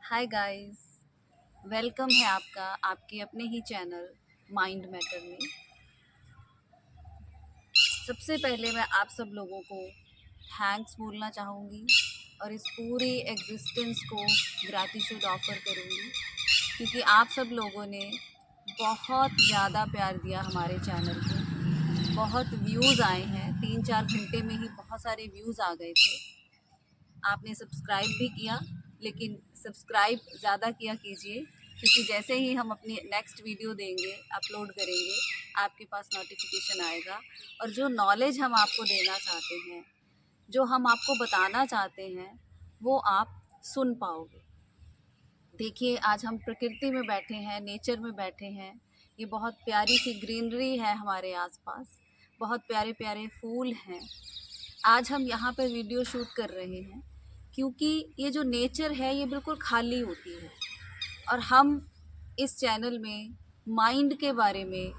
Hi guys. Welcome है आपका आपके अपने ही चैनल माइंड मैटर में। सबसे पहले मैं आप सब लोगों को थैंक्स बोलना चाहूँगी और इस पूरी एग्जिस्टेंस को ग्रैटिट्यूड ऑफर करूँगी क्योंकि आप सब लोगों ने बहुत ज़्यादा प्यार दिया हमारे चैनल को। बहुत व्यूज़ आए हैं, 3-4 घंटे में ही बहुत सारे व्यूज़ आ गए थे। आपने सब्सक्राइब भी किया, लेकिन सब्सक्राइब ज़्यादा किया कीजिए क्योंकि जैसे ही हम अपनी नेक्स्ट वीडियो देंगे, अपलोड करेंगे, आपके पास नोटिफिकेशन आएगा और जो नॉलेज हम आपको देना चाहते हैं, जो हम आपको बताना चाहते हैं, वो आप सुन पाओगे। देखिए, आज हम प्रकृति में बैठे हैं, नेचर में बैठे हैं। ये बहुत प्यारी सी ग्रीनरी है हमारे आसपास, बहुत प्यारे प्यारे फूल हैं। आज हम यहाँ पर वीडियो शूट कर रहे हैं क्योंकि ये जो नेचर है ये बिल्कुल खाली होती है और हम इस चैनल में माइंड के बारे में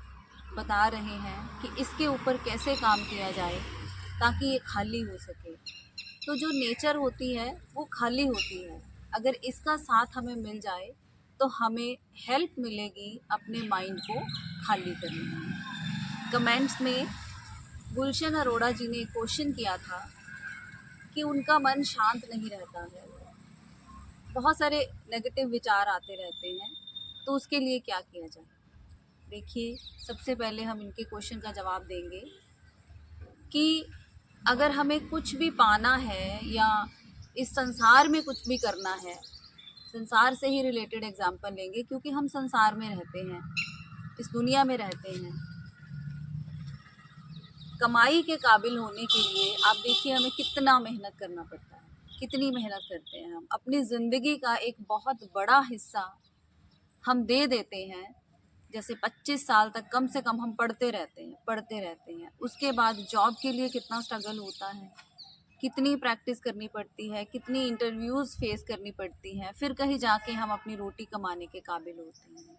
बता रहे हैं कि इसके ऊपर कैसे काम किया जाए ताकि ये खाली हो सके। तो जो नेचर होती है वो खाली होती है, अगर इसका साथ हमें मिल जाए तो हमें हेल्प मिलेगी अपने माइंड को खाली करने में। कमेंट्स में गुलशन अरोड़ा जी ने क्वेश्चन किया था कि उनका मन शांत नहीं रहता है, बहुत सारे नेगेटिव विचार आते रहते हैं, तो उसके लिए क्या किया जाए। देखिए, सबसे पहले हम इनके क्वेश्चन का जवाब देंगे कि अगर हमें कुछ भी पाना है या इस संसार में कुछ भी करना है, संसार से ही रिलेटेड एग्जाम्पल लेंगे क्योंकि हम संसार में रहते हैं, इस दुनिया में रहते हैं। कमाई के काबिल होने के लिए आप देखिए हमें कितना मेहनत करना पड़ता है, कितनी मेहनत करते हैं। हम अपनी ज़िंदगी का एक बहुत बड़ा हिस्सा हम दे देते हैं। जैसे 25 साल तक कम से कम हम पढ़ते रहते हैं। उसके बाद जॉब के लिए कितना स्ट्रगल होता है, कितनी प्रैक्टिस करनी पड़ती है, कितनी इंटरव्यूज़ फेस करनी पड़ती हैं, फिर कहीं जाके हम अपनी रोटी कमाने के काबिल होते हैं।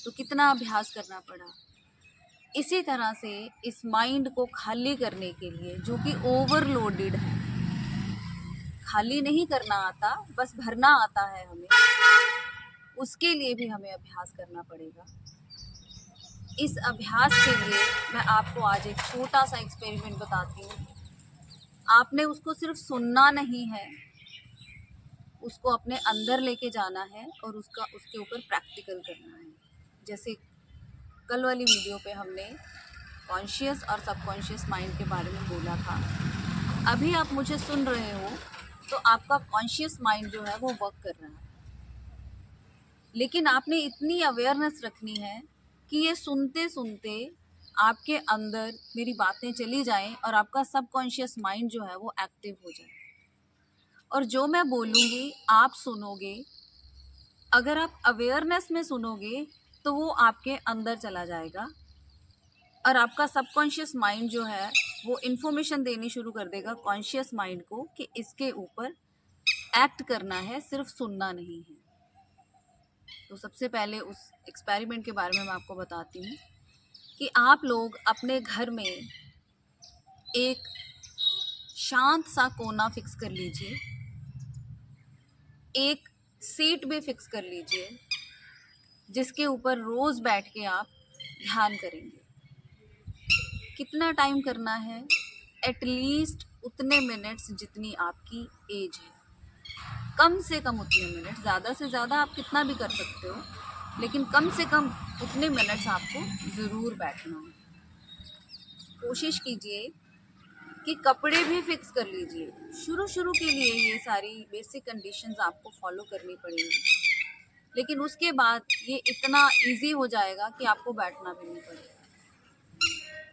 तो कितना अभ्यास करना पड़ा। इसी तरह से इस माइंड को खाली करने के लिए, जो कि ओवरलोडेड है, खाली नहीं करना आता, बस भरना आता है हमें, उसके लिए भी हमें अभ्यास करना पड़ेगा। इस अभ्यास के लिए मैं आपको आज एक छोटा सा एक्सपेरिमेंट बताती हूँ। आपने उसको सिर्फ सुनना नहीं है, उसको अपने अंदर लेके जाना है और उसके ऊपर प्रैक्टिकल करना है। जैसे कल वाली वीडियो पे हमने कॉन्शियस और सबकॉन्शियस माइंड के बारे में बोला था। अभी आप मुझे सुन रहे हो तो आपका कॉन्शियस माइंड जो है वो वर्क कर रहा है, लेकिन आपने इतनी अवेयरनेस रखनी है कि ये सुनते सुनते आपके अंदर मेरी बातें चली जाएं और आपका सबकॉन्शियस माइंड जो है वो एक्टिव हो जाए और जो मैं बोलूँगी आप सुनोगे। अगर आप अवेयरनेस में सुनोगे तो वो आपके अंदर चला जाएगा और आपका सबकॉन्शियस माइंड जो है वो इन्फॉर्मेशन देनी शुरू कर देगा कॉन्शियस माइंड को कि इसके ऊपर एक्ट करना है, सिर्फ सुनना नहीं है। तो सबसे पहले उस एक्सपेरिमेंट के बारे में मैं आपको बताती हूँ कि आप लोग अपने घर में एक शांत सा कोना फिक्स कर लीजिए, एक सीट भी फिक्स कर लीजिए जिसके ऊपर रोज़ बैठ के आप ध्यान करेंगे। कितना टाइम करना है? एटलीस्ट उतने मिनट्स जितनी आपकी एज है, कम से कम उतने मिनट, ज़्यादा से ज़्यादा आप कितना भी कर सकते हो, लेकिन कम से कम उतने मिनट्स आपको ज़रूर बैठना है। कोशिश कीजिए कि कपड़े भी फिक्स कर लीजिए। शुरू शुरू के लिए ये सारी बेसिक कंडीशंस आपको फॉलो करनी पड़ेंगी, लेकिन उसके बाद ये इतना इजी हो जाएगा कि आपको बैठना भी नहीं पड़ेगा।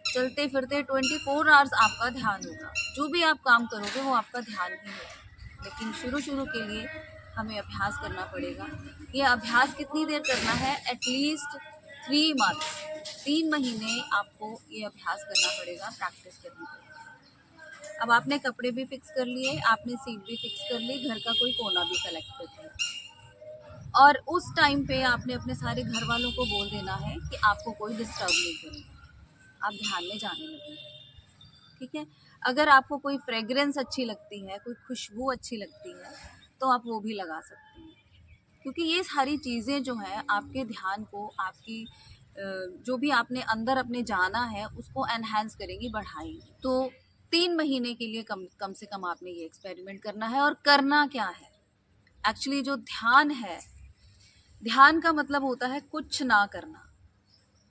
चलते फिरते 24 आवर्स आपका ध्यान होगा, जो भी आप काम करोगे वो आपका ध्यान ही होगा। लेकिन शुरू शुरू के लिए हमें अभ्यास करना पड़ेगा। ये अभ्यास कितनी देर करना है? एटलीस्ट 3 मंथ्स, 3 महीने आपको ये अभ्यास करना पड़ेगा, प्रैक्टिस करनी पड़ेगी। अब आपने कपड़े भी फिक्स कर लिए, आपने सीट भी फिक्स कर ली, घर का कोई कोना भी सेलेक्ट कर लिया और उस टाइम पे आपने अपने सारे घर वालों को बोल देना है कि आपको कोई डिस्टर्ब नहीं करेगा, आप ध्यान में जाने लगेंगे। ठीक है? अगर आपको कोई फ्रेग्रेंस अच्छी लगती है, कोई खुशबू अच्छी लगती है, तो आप वो भी लगा सकते हैं। क्योंकि ये सारी चीज़ें जो हैं आपके ध्यान को, आपकी जो भी आपने अंदर अपने जाना है उसको एनहांस करेंगी, बढ़ाएंगी। तो 3 महीने के लिए कम कम से कम आपने ये एक्सपेरिमेंट करना है। और करना क्या है एक्चुअली, जो ध्यान है, ध्यान का मतलब होता है कुछ ना करना,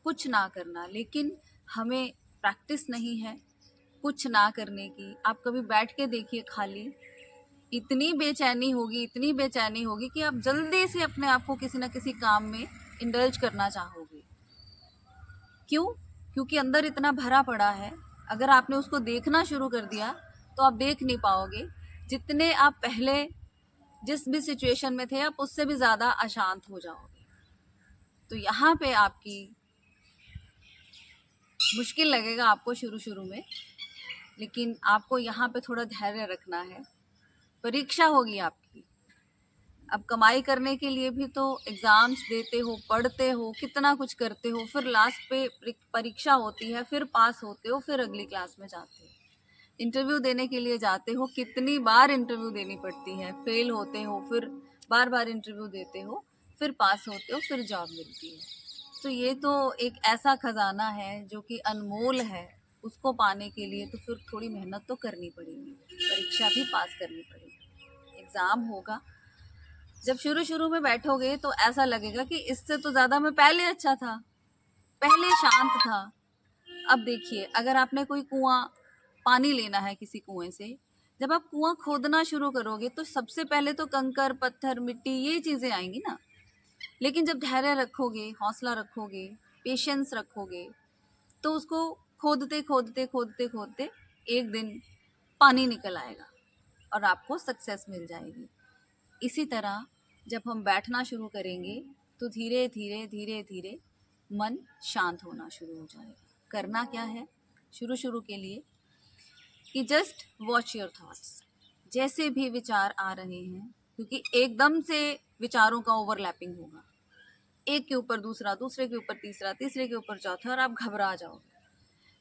कुछ ना करना। लेकिन हमें प्रैक्टिस नहीं है कुछ ना करने की। आप कभी बैठ के देखिए खाली, इतनी बेचैनी होगी, इतनी बेचैनी होगी कि आप जल्दी से अपने आप को किसी ना किसी काम में इंडल्ज करना चाहोगे। क्यों? क्योंकि अंदर इतना भरा पड़ा है। अगर आपने उसको देखना शुरू कर दिया तो आप देख नहीं पाओगे। जितने आप पहले जिस भी सिचुएशन में थे, आप उससे भी ज़्यादा अशांत हो जाओगे। तो यहाँ पे आपकी मुश्किल लगेगा आपको शुरू शुरू में, लेकिन आपको यहाँ पे थोड़ा धैर्य रखना है। परीक्षा होगी आपकी। अब कमाई करने के लिए भी तो एग्ज़ाम्स देते हो, पढ़ते हो, कितना कुछ करते हो, फिर लास्ट पे परीक्षा होती है, फिर पास होते हो, फिर अगली क्लास में जाते हो। इंटरव्यू देने के लिए जाते हो, कितनी बार इंटरव्यू देनी पड़ती है, फेल होते हो, फिर बार बार इंटरव्यू देते हो, फिर पास होते हो, फिर जॉब मिलती है। तो ये तो एक ऐसा खजाना है जो कि अनमोल है। उसको पाने के लिए तो फिर थोड़ी मेहनत तो करनी पड़ेगी, परीक्षा भी पास करनी पड़ेगी, एग्ज़ाम होगा। जब शुरू शुरू में बैठोगे तो ऐसा लगेगा कि इससे तो ज़्यादा मैं पहले अच्छा था, पहले शांत था। अब देखिए, अगर आपने कोई कुआं, पानी लेना है किसी कुएं से, जब आप कुआं खोदना शुरू करोगे तो सबसे पहले तो कंकर, पत्थर, मिट्टी, ये चीज़ें आएंगी ना। लेकिन जब धैर्य रखोगे, हौसला रखोगे, पेशेंस रखोगे, तो उसको खोदते खोदते खोदते खोदते एक दिन पानी निकल आएगा और आपको सक्सेस मिल जाएगी। इसी तरह जब हम बैठना शुरू करेंगे तो धीरे धीरे धीरे धीरे मन शांत होना शुरू हो जाएगा। करना क्या है शुरू शुरू के लिए कि जस्ट वॉच योर थॉट्स। जैसे भी विचार आ रहे हैं, क्योंकि एकदम से विचारों का ओवरलैपिंग होगा, एक के ऊपर दूसरा, दूसरे के ऊपर तीसरा, तीसरे के ऊपर चौथा, और आप घबरा जाओगे।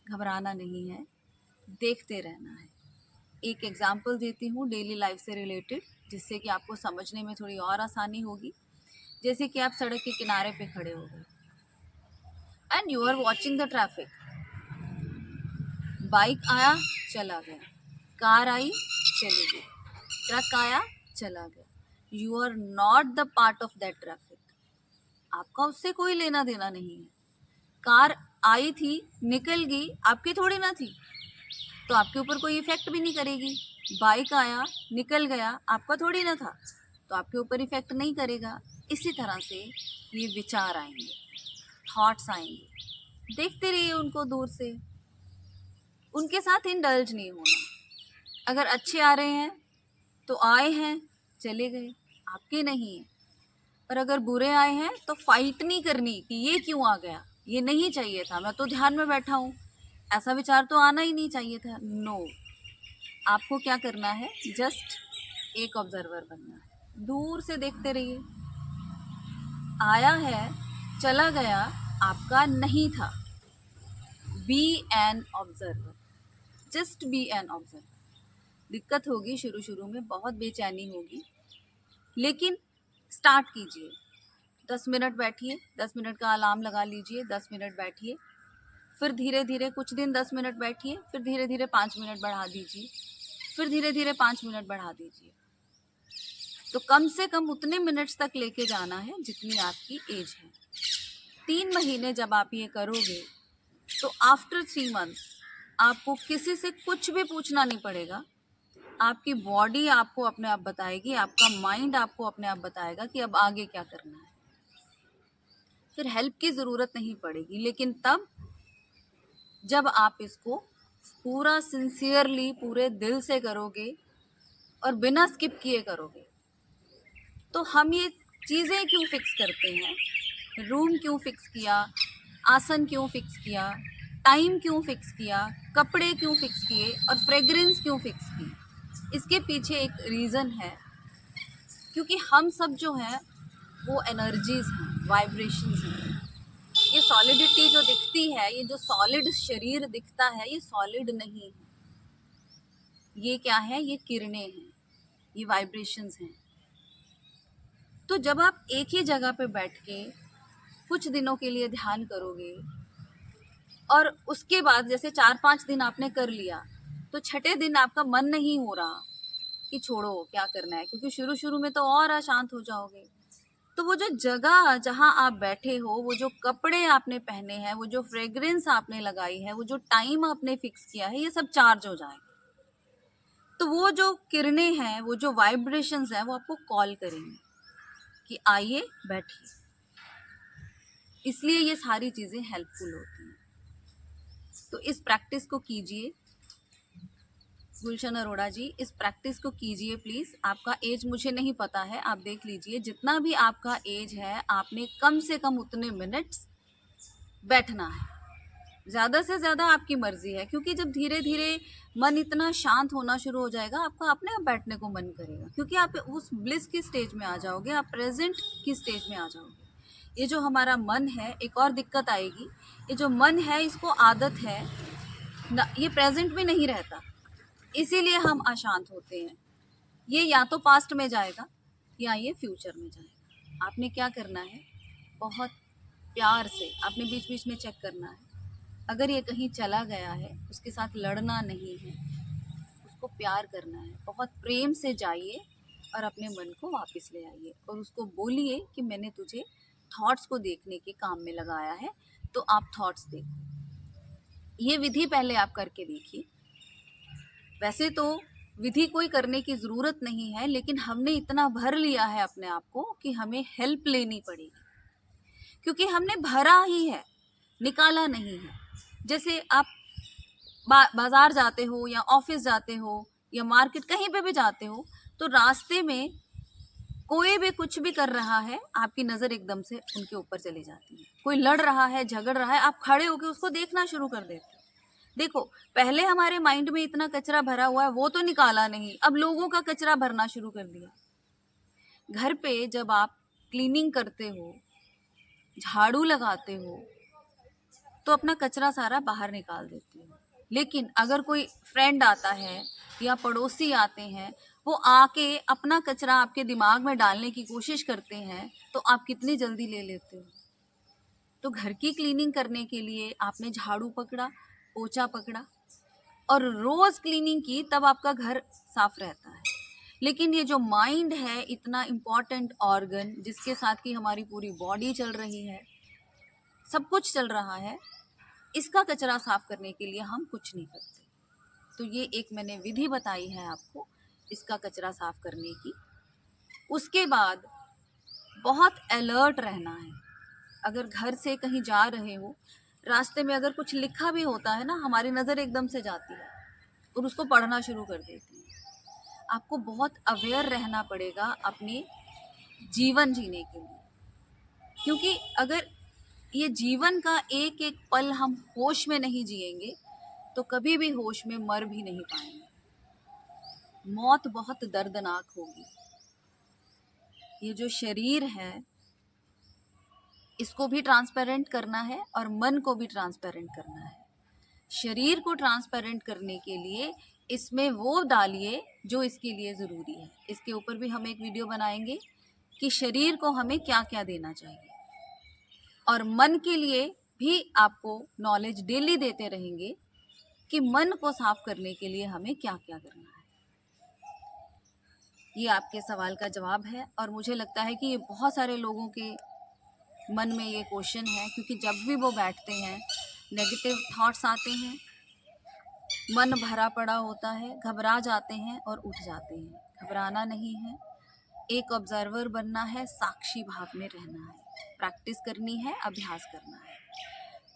घबराना नहीं है, देखते रहना है। एक एग्जाम्पल देती हूँ डेली लाइफ से रिलेटेड, जिससे कि आपको समझने में थोड़ी और आसानी होगी। जैसे कि आप सड़क के किनारे पे खड़े हो गए and you are watching the traffic. Bike आया, चला गया, कार आई, चली गई, ट्रक आया, चला गया। You are not the part of that traffic. आपका उससे कोई लेना देना नहीं है। कार आई थी, निकल गई, आपकी थोड़ी ना थी, तो आपके ऊपर कोई इफेक्ट भी नहीं करेगी। बाइक आया, निकल गया, आपका थोड़ी ना था, तो आपके ऊपर इफेक्ट नहीं करेगा। इसी तरह से ये विचार आएंगे, थॉट्स आएंगे, देखते रहिए उनको दूर से, उनके साथ इंडल्ज नहीं होना। अगर अच्छे आ रहे हैं तो आए हैं, चले गए, आपके नहीं है। और अगर बुरे आए हैं तो फाइट नहीं करनी कि ये क्यों आ गया, ये नहीं चाहिए था, मैं तो ध्यान में बैठा हूँ, ऐसा विचार तो आना ही नहीं चाहिए था। नो, आपको क्या करना है, जस्ट एक ऑब्जर्वर बनना है। दूर से देखते रहिए, आया है, चला गया, आपका नहीं था। Be an observer, just be an observer. दिक्कत होगी शुरू शुरू में, बहुत बेचैनी होगी, लेकिन स्टार्ट कीजिए। 10 मिनट बैठिए, 10 मिनट का अलार्म लगा लीजिए, 10 मिनट बैठिए, फिर धीरे धीरे कुछ दिन 10 मिनट बैठिए, फिर धीरे धीरे 5 मिनट बढ़ा दीजिए, फिर धीरे धीरे 5 मिनट बढ़ा दीजिए। तो कम से कम उतने मिनट्स तक लेके जाना है जितनी आपकी एज है। 3 महीने जब आप ये करोगे तो आफ्टर 3 मंथ्स आपको किसी से कुछ भी पूछना नहीं पड़ेगा। आपकी बॉडी आपको अपने आप बताएगी, आपका माइंड आपको अपने आप बताएगा कि अब आगे क्या करना है। फिर हेल्प की ज़रूरत नहीं पड़ेगी, लेकिन तब जब आप इसको पूरा सिंसियरली, पूरे दिल से करोगे और बिना स्किप किए करोगे। तो हम ये चीज़ें क्यों फिक्स करते हैं, रूम क्यों फिक्स किया, आसन क्यों फिक्स किया, टाइम क्यों फिक्स किया, कपड़े क्यों फिक्स किए और फ्रेग्रेंस क्यों फिक्स की, इसके पीछे एक रीज़न है। क्योंकि हम सब जो हैं वो एनर्जीज हैं, वाइब्रेशंस हैं। ये सॉलिडिटी जो दिखती है, ये जो सॉलिड शरीर दिखता है, ये सॉलिड नहीं है। ये क्या है, ये किरणें हैं, ये वाइब्रेशंस हैं। तो जब आप एक ही जगह पे बैठ के कुछ दिनों के लिए ध्यान करोगे और उसके बाद जैसे 4-5 दिन आपने कर लिया, तो छठे दिन आपका मन नहीं हो रहा कि छोड़ो क्या करना है, क्योंकि शुरू शुरू में तो और अशांत हो जाओगे। तो वो जो जगह जहाँ आप बैठे हो, वो जो कपड़े आपने पहने हैं, वो जो फ्रेग्रेंस आपने लगाई है, वो जो टाइम आपने फिक्स किया है, ये सब चार्ज हो जाएगा। तो वो जो किरणें हैं, वो जो वाइब्रेशंस हैं, वो आपको कॉल करेंगे कि आइए बैठिए। इसलिए ये सारी चीज़ें हेल्पफुल होती हैं। तो इस प्रैक्टिस को कीजिए गुलशन अरोड़ा जी, इस प्रैक्टिस को कीजिए प्लीज़। आपका एज मुझे नहीं पता है, आप देख लीजिए जितना भी आपका एज है, आपने कम से कम उतने मिनट्स बैठना है। ज़्यादा से ज़्यादा आपकी मर्जी है, क्योंकि जब धीरे धीरे मन इतना शांत होना शुरू हो जाएगा, आपका अपने आप बैठने को मन करेगा, क्योंकि आप उस ब्लिस की स्टेज में आ जाओगे, आप प्रेजेंट की स्टेज में आ जाओगे। ये जो हमारा मन है, एक और दिक्कत आएगी, ये जो मन है इसको आदत है ये प्रेजेंट में नहीं रहता, इसीलिए हम अशांत होते हैं। ये या तो पास्ट में जाएगा या ये फ्यूचर में जाएगा। आपने क्या करना है, बहुत प्यार से आपने बीच बीच में चेक करना है। अगर ये कहीं चला गया है, उसके साथ लड़ना नहीं है, उसको प्यार करना है। बहुत प्रेम से जाइए और अपने मन को वापस ले आइए और उसको बोलिए कि मैंने तुझे थॉट्स को देखने के काम में लगाया है, तो आप थॉट्स देखो। ये विधि पहले आप करके देखिए। वैसे तो विधि कोई करने की ज़रूरत नहीं है, लेकिन हमने इतना भर लिया है अपने आप को कि हमें हेल्प लेनी पड़ेगी, क्योंकि हमने भरा ही है, निकाला नहीं है। जैसे आप बाज़ार जाते हो या ऑफिस जाते हो या मार्केट कहीं पे भी जाते हो, तो रास्ते में कोई भी कुछ भी कर रहा है, आपकी नज़र एकदम से उनके ऊपर चली जाती है। कोई लड़ रहा है, झगड़ रहा है, आप खड़े होकर उसको देखना शुरू कर देते हो। देखो, पहले हमारे माइंड में इतना कचरा भरा हुआ है, वो तो निकाला नहीं, अब लोगों का कचरा भरना शुरू कर दिया। घर पे जब आप क्लीनिंग करते हो, झाड़ू लगाते हो, तो अपना कचरा सारा बाहर निकाल देते हो। लेकिन अगर कोई फ्रेंड आता है या पड़ोसी आते हैं, वो आके अपना कचरा आपके दिमाग में डालने की कोशिश करते हैं, तो आप कितनी जल्दी ले लेते हो। तो घर की क्लीनिंग करने के लिए आपने झाड़ू पकड़ा, पोछा पकड़ा और रोज क्लीनिंग की, तब आपका घर साफ रहता है। लेकिन ये जो माइंड है, इतना इम्पॉर्टेंट ऑर्गन जिसके साथ की हमारी पूरी बॉडी चल रही है, सब कुछ चल रहा है, इसका कचरा साफ करने के लिए हम कुछ नहीं करते। तो ये एक मैंने विधि बताई है आपको इसका कचरा साफ करने की। उसके बाद बहुत अलर्ट रहना है। अगर घर से कहीं जा रहे हो, रास्ते में अगर कुछ लिखा भी होता है ना, हमारी नज़र एकदम से जाती है और उसको पढ़ना शुरू कर देती है। आपको बहुत अवेयर रहना पड़ेगा अपने जीवन जीने के लिए, क्योंकि अगर ये जीवन का एक एक पल हम होश में नहीं जिएंगे, तो कभी भी होश में मर भी नहीं पाएंगे। मौत बहुत दर्दनाक होगी। ये जो शरीर है, इसको भी ट्रांसपेरेंट करना है और मन को भी ट्रांसपेरेंट करना है। शरीर को ट्रांसपेरेंट करने के लिए इसमें वो डालिए जो इसके लिए ज़रूरी है। इसके ऊपर भी हम एक वीडियो बनाएंगे कि शरीर को हमें क्या क्या देना चाहिए, और मन के लिए भी आपको नॉलेज डेली देते रहेंगे कि मन को साफ करने के लिए हमें क्या क्या करना है। ये आपके सवाल का जवाब है, और मुझे लगता है कि ये बहुत सारे लोगों के मन में ये क्वेश्चन है, क्योंकि जब भी वो बैठते हैं नेगेटिव थॉट्स आते हैं, मन भरा पड़ा होता है, घबरा जाते हैं और उठ जाते हैं। घबराना नहीं है, एक ऑब्जर्वर बनना है, साक्षी भाव में रहना है, प्रैक्टिस करनी है, अभ्यास करना है।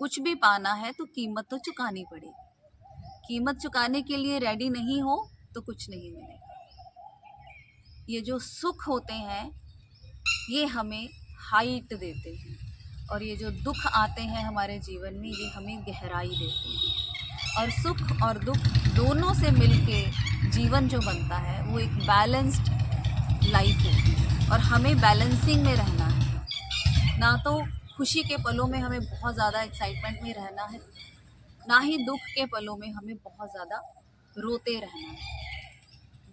कुछ भी पाना है तो कीमत तो चुकानी पड़ेगी। कीमत चुकाने के लिए रेडी नहीं हो तो कुछ नहीं मिलेगा। ये जो सुख होते हैं, ये हमें हाइट देते हैं, और ये जो दुख आते हैं हमारे जीवन में, ये हमें गहराई देते हैं। और सुख और दुख दोनों से मिलके जीवन जो बनता है, वो एक बैलेंस्ड लाइफ होती है, और हमें बैलेंसिंग में रहना है। ना तो खुशी के पलों में हमें बहुत ज़्यादा एक्साइटमेंट में रहना है, ना ही दुख के पलों में हमें बहुत ज़्यादा रोते रहना है।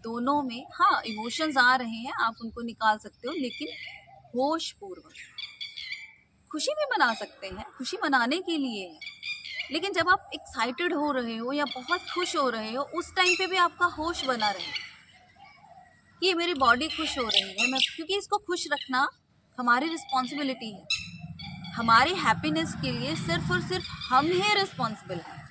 दोनों में हाँ इमोशंस आ रहे हैं, आप उनको निकाल सकते हो, लेकिन होशपूर्वक। खुशी भी मना सकते हैं, खुशी मनाने के लिए है, लेकिन जब आप एक्साइटेड हो रहे हो या बहुत खुश हो रहे हो, उस टाइम पे भी आपका होश बना रहे कि ये मेरी बॉडी खुश हो रही है, मैं, क्योंकि इसको खुश रखना हमारी रिस्पॉन्सिबिलिटी है। हमारी हैप्पीनेस के लिए सिर्फ और सिर्फ हम ही रिस्पॉन्सिबल हैं।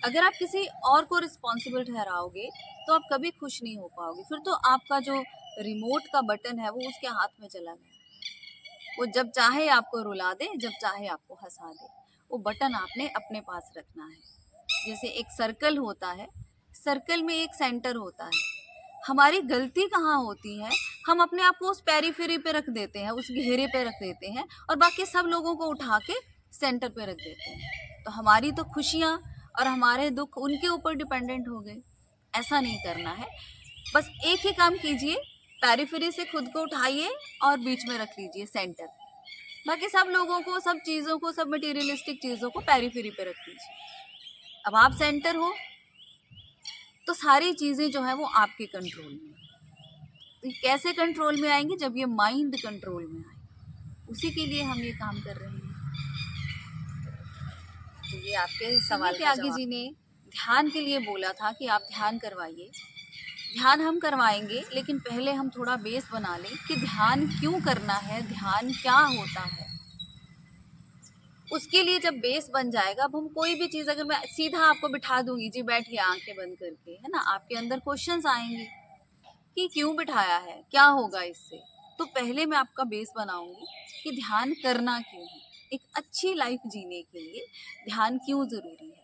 अगर आप किसी और को रिस्पॉन्सिबल ठहराओगे तो आप कभी खुश नहीं हो पाओगे। फिर तो आपका जो रिमोट का बटन है वो उसके हाथ में चला गया। वो जब चाहे आपको रुला दे, जब चाहे आपको हंसा दे, वो बटन आपने अपने पास रखना है। जैसे एक सर्कल होता है, सर्कल में एक सेंटर होता है। हमारी गलती कहाँ होती है, हम अपने आप को उस पेरीफेरी पे रख देते हैं, उस घेरे पे रख देते हैं और बाकी सब लोगों को उठा के सेंटर पे रख देते हैं। तो हमारी तो खुशियाँ और हमारे दुख उनके ऊपर डिपेंडेंट हो गए। ऐसा नहीं करना है। बस एक ही काम कीजिए, पेरीफेरी से खुद को उठाइए और बीच में रख लीजिए सेंटर। बाकी सब लोगों को, सब चीज़ों को, सब मटेरियलिस्टिक चीज़ों को पेरीफेरी पे रख दीजिए। अब आप सेंटर हो तो सारी चीज़ें जो है वो आपके कंट्रोल में। तो कैसे कंट्रोल में आएंगी? जब ये माइंड कंट्रोल में आए, उसी के लिए हम ये काम कर रहे हैं। तो ये आपके सवाल के आगे जी ने ध्यान के लिए बोला था कि आप ध्यान करवाइए। ध्यान हम करवाएंगे, लेकिन पहले हम थोड़ा बेस बना लें कि ध्यान क्यों करना है, ध्यान क्या होता है। उसके लिए जब बेस बन जाएगा, अब हम कोई भी चीज़, अगर मैं सीधा आपको बिठा दूंगी जी बैठिए आंखें बंद करके, है ना, आपके अंदर क्वेश्चंस आएंगे कि क्यों बिठाया है, क्या होगा इससे। तो पहले मैं आपका बेस बनाऊंगी कि ध्यान करना क्यों है। एक अच्छी लाइफ जीने के लिए ध्यान क्यों ज़रूरी है।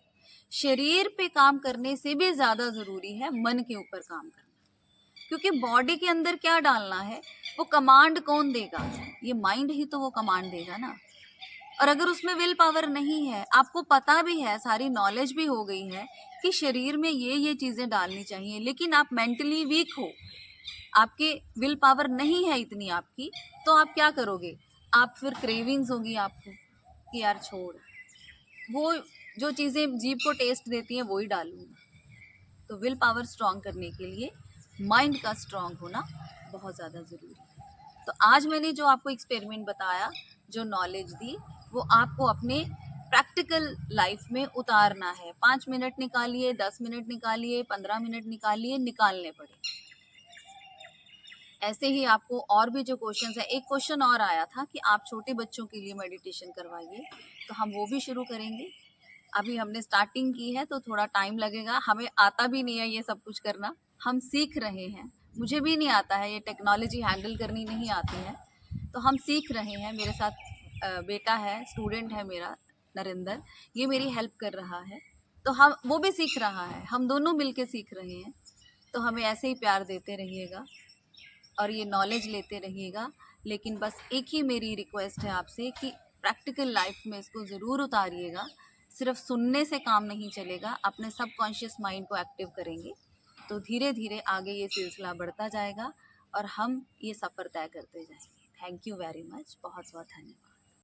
शरीर पे काम करने से भी ज़्यादा ज़रूरी है मन के ऊपर काम करना, क्योंकि बॉडी के अंदर क्या डालना है वो कमांड कौन देगा? ये माइंड ही तो वो कमांड देगा ना। और अगर उसमें विल पावर नहीं है, आपको पता भी है, सारी नॉलेज भी हो गई है कि शरीर में ये चीज़ें डालनी चाहिए, लेकिन आप मेंटली वीक हो, आपके विल पावर नहीं है इतनी आपकी, तो आप क्या करोगे? आप फिर क्रेविंग्स होगी आपको कि यार छोड़, वो जो चीज़ें जीभ को टेस्ट देती हैं वो ही डालूंगा। तो विल पावर स्ट्रॉन्ग करने के लिए माइंड का स्ट्रॉन्ग होना बहुत ज़्यादा ज़रूरी है। तो आज मैंने जो आपको एक्सपेरिमेंट बताया, जो नॉलेज दी, वो आपको अपने प्रैक्टिकल लाइफ में उतारना है। 5 मिनट निकालिए, 10 मिनट निकालिए, 15 मिनट निकालिए, निकालने पड़े। ऐसे ही आपको और भी जो क्वेश्चंस है, एक क्वेश्चन और आया था कि आप छोटे बच्चों के लिए मेडिटेशन करवाइए, तो हम वो भी शुरू करेंगे। अभी हमने स्टार्टिंग की है तो थोड़ा टाइम लगेगा, हमें आता भी नहीं है ये सब कुछ करना, हम सीख रहे हैं। मुझे भी नहीं आता है, ये टेक्नोलॉजी हैंडल करनी नहीं आती है, तो हम सीख रहे हैं। मेरे साथ बेटा है, स्टूडेंट है मेरा नरेंद्र, ये मेरी हेल्प कर रहा है, तो हम, वो भी सीख रहा है, हम दोनों मिलके सीख रहे हैं। तो हमें ऐसे ही प्यार देते रहिएगा और ये नॉलेज लेते रहिएगा। लेकिन बस एक ही मेरी रिक्वेस्ट है आपसे कि प्रैक्टिकल लाइफ में इसको ज़रूर उतारिएगा। सिर्फ सुनने से काम नहीं चलेगा, अपने सबकॉन्शियस माइंड को एक्टिव करेंगे तो धीरे धीरे आगे ये सिलसिला बढ़ता जाएगा और हम ये सफ़र तय करते जाएंगे। थैंक यू वेरी मच, बहुत बहुत धन्यवाद।